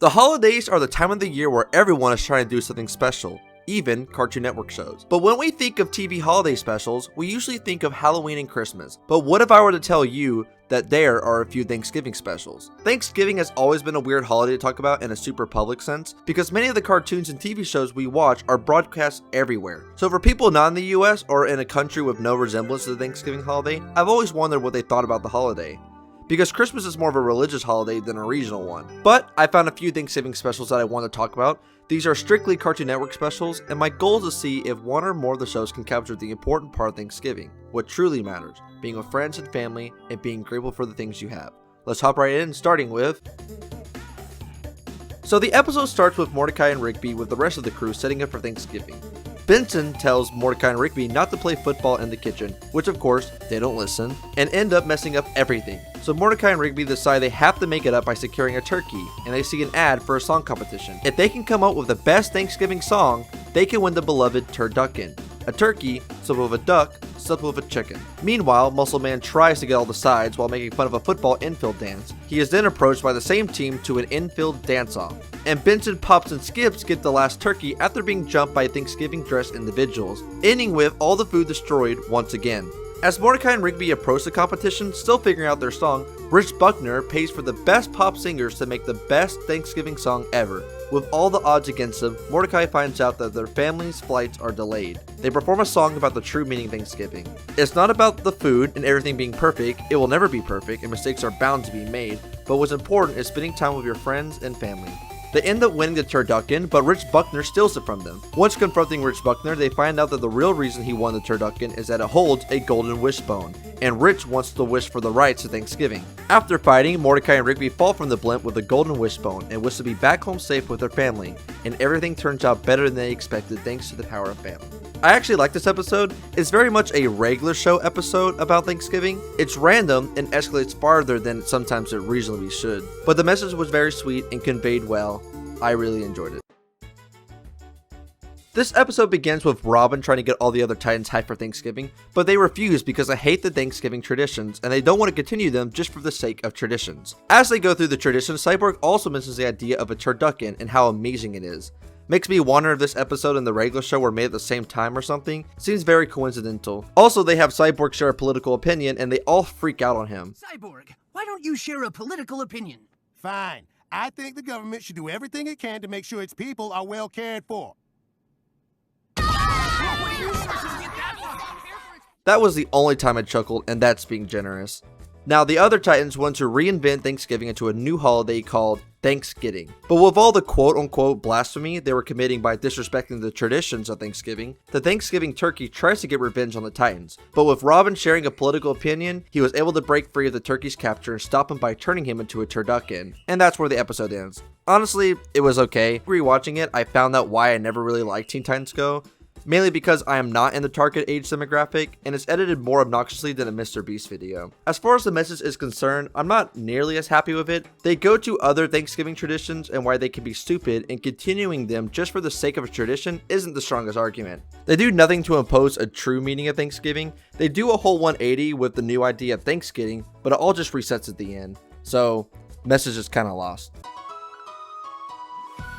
The holidays are the time of the year where everyone is trying to do something special, even Cartoon Network shows. But when we think of TV holiday specials, we usually think of Halloween and Christmas. But what if I were to tell you that there are a few Thanksgiving specials? Thanksgiving has always been a weird holiday to talk about in a super public sense, because many of the cartoons and TV shows we watch are broadcast everywhere. So for people not in the US or in a country with no resemblance to the Thanksgiving holiday, I've always wondered what they thought about the holiday, because Christmas is more of a religious holiday than a regional one. But I found a few Thanksgiving specials that I want to talk about. These are strictly Cartoon Network specials, and my goal is to see if one or more of the shows can capture the important part of Thanksgiving, what truly matters, being with friends and family, and being grateful for the things you have. Let's hop right in, starting with... So the episode starts with Mordecai and Rigby with the rest of the crew setting up for Thanksgiving. Benson tells Mordecai and Rigby not to play football in the kitchen, which of course, they don't listen, and end up messing up everything. So Mordecai and Rigby decide they have to make it up by securing a turkey, and they see an ad for a song competition. If they can come up with the best Thanksgiving song, they can win the beloved turducken. A turkey, supple of a duck, supple of a chicken. Meanwhile, Muscle Man tries to get all the sides while making fun of a football infield dance. He is then approached by the same team to an infield dance-off. And Benson, Pops, and Skips get the last turkey after being jumped by Thanksgiving-dressed individuals, ending with all the food destroyed once again. As Mordecai and Rigby approach the competition, still figuring out their song, Rich Buckner pays for the best pop singers to make the best Thanksgiving song ever. With all the odds against them, Mordecai finds out that their family's flights are delayed. They perform a song about the true meaning of Thanksgiving. It's not about the food and everything being perfect. It will never be perfect, and mistakes are bound to be made, but what's important is spending time with your friends and family. They end up winning the turducken, but Rich Buckner steals it from them. Once confronting Rich Buckner, they find out that the real reason he won the turducken is that it holds a golden wishbone, and Rich wants to wish for the rights to Thanksgiving. After fighting, Mordecai and Rigby fall from the blimp with a golden wishbone and wish to be back home safe with their family, and everything turns out better than they expected thanks to the power of family. I actually like this episode. It's very much a regular show episode about Thanksgiving. It's random and escalates farther than sometimes it reasonably should, but the message was very sweet and conveyed well. I really enjoyed it. This episode begins with Robin trying to get all the other Titans hyped for Thanksgiving, but they refuse because they hate the Thanksgiving traditions and they don't want to continue them just for the sake of traditions. As they go through the traditions, Cyborg also mentions the idea of a turducken and how amazing it is. Makes me wonder if this episode and the regular show were made at the same time or something. Seems very coincidental. Also, they have Cyborg share a political opinion and they all freak out on him. Cyborg, why don't you share a political opinion? Fine. I think the government should do everything it can to make sure its people are well cared for. That was the only time I chuckled, and that's being generous. Now, the other Titans want to reinvent Thanksgiving into a new holiday called Thanksgiving. But with all the quote-unquote blasphemy they were committing by disrespecting the traditions of Thanksgiving, the Thanksgiving turkey tries to get revenge on the Titans. But with Robin sharing a political opinion, he was able to break free of the turkey's capture and stop him by turning him into a turducken. And that's where the episode ends. Honestly, it was okay. Rewatching it, I found out why I never really liked Teen Titans Go. Mainly because I am not in the target age demographic, and it's edited more obnoxiously than a Mr. Beast video. As far as the message is concerned, I'm not nearly as happy with it. They go to other Thanksgiving traditions and why they can be stupid, and continuing them just for the sake of a tradition isn't the strongest argument. They do nothing to impose a true meaning of Thanksgiving. They do a whole 180 with the new idea of Thanksgiving, but it all just resets at the end. So, message is kinda lost.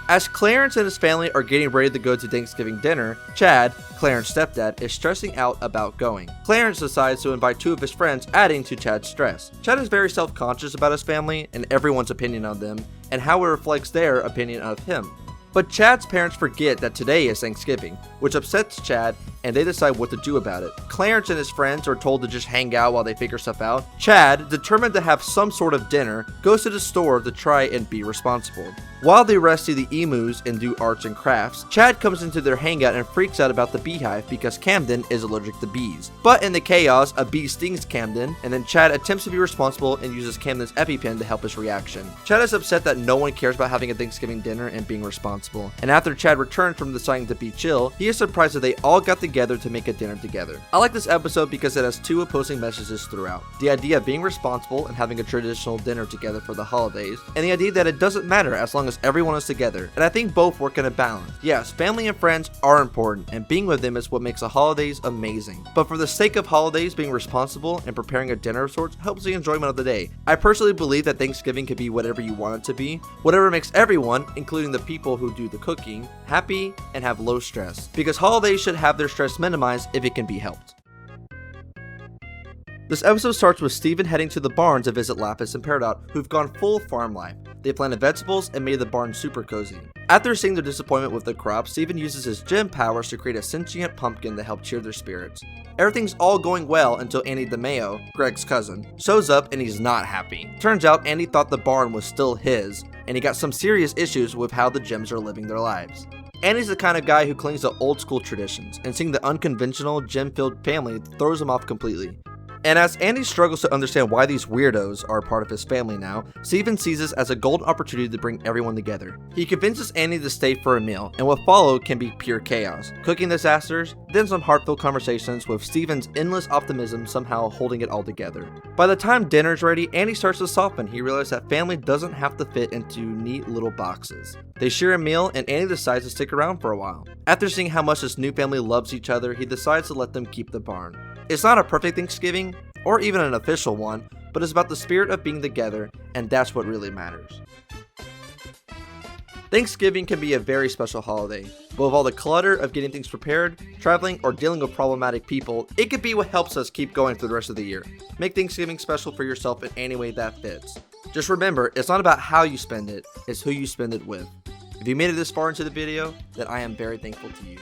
As Clarence and his family are getting ready to go to Thanksgiving dinner, Chad, Clarence's stepdad, is stressing out about going. Clarence decides to invite two of his friends, adding to Chad's stress. Chad is very self-conscious about his family and everyone's opinion of them, and how it reflects their opinion of him. But Chad's parents forget that today is Thanksgiving, which upsets Chad, and they decide what to do about it. Clarence and his friends are told to just hang out while they figure stuff out. Chad, determined to have some sort of dinner, goes to the store to try and be responsible. While the rest see the emus and do arts and crafts, Chad comes into their hangout and freaks out about the beehive because Camden is allergic to bees. But in the chaos, a bee stings Camden, and then Chad attempts to be responsible and uses Camden's EpiPen to help his reaction. Chad is upset that no one cares about having a Thanksgiving dinner and being responsible. And after Chad returns from deciding to be chill, he is surprised that they all got together together to make a dinner together. I like this episode because it has two opposing messages throughout. The idea of being responsible and having a traditional dinner together for the holidays, and the idea that it doesn't matter as long as everyone is together. And I think both work in a balance. Yes, family and friends are important, and being with them is what makes the holidays amazing. But for the sake of holidays, being responsible and preparing a dinner of sorts helps the enjoyment of the day. I personally believe that Thanksgiving can be whatever you want it to be, whatever makes everyone, including the people who do the cooking, happy and have low stress. Because holidays should have their stress minimized if it can be helped. This episode starts with Steven heading to the barn to visit Lapis and Peridot, who've gone full farm life. They planted vegetables and made the barn super cozy. After seeing their disappointment with the crop, Steven uses his gem powers to create a sentient pumpkin to help cheer their spirits. Everything's all going well until Andy DeMeo, Greg's cousin, shows up and he's not happy. Turns out Andy thought the barn was still his, and he got some serious issues with how the gems are living their lives. Andy's the kind of guy who clings to old school traditions, and seeing the unconventional, gem-filled family throws him off completely. And as Andy struggles to understand why these weirdos are a part of his family now, Steven sees this as a golden opportunity to bring everyone together. He convinces Andy to stay for a meal, and what followed can be pure chaos. Cooking disasters, then some heartfelt conversations with Steven's endless optimism somehow holding it all together. By the time dinner's ready, Andy starts to soften. He realizes that family doesn't have to fit into neat little boxes. They share a meal, and Andy decides to stick around for a while. After seeing how much this new family loves each other, he decides to let them keep the barn. It's not a perfect Thanksgiving, or even an official one, but it's about the spirit of being together, and that's what really matters. Thanksgiving can be a very special holiday, but with all the clutter of getting things prepared, traveling, or dealing with problematic people, it could be what helps us keep going through the rest of the year. Make Thanksgiving special for yourself in any way that fits. Just remember, it's not about how you spend it, it's who you spend it with. If you made it this far into the video, then I am very thankful to you.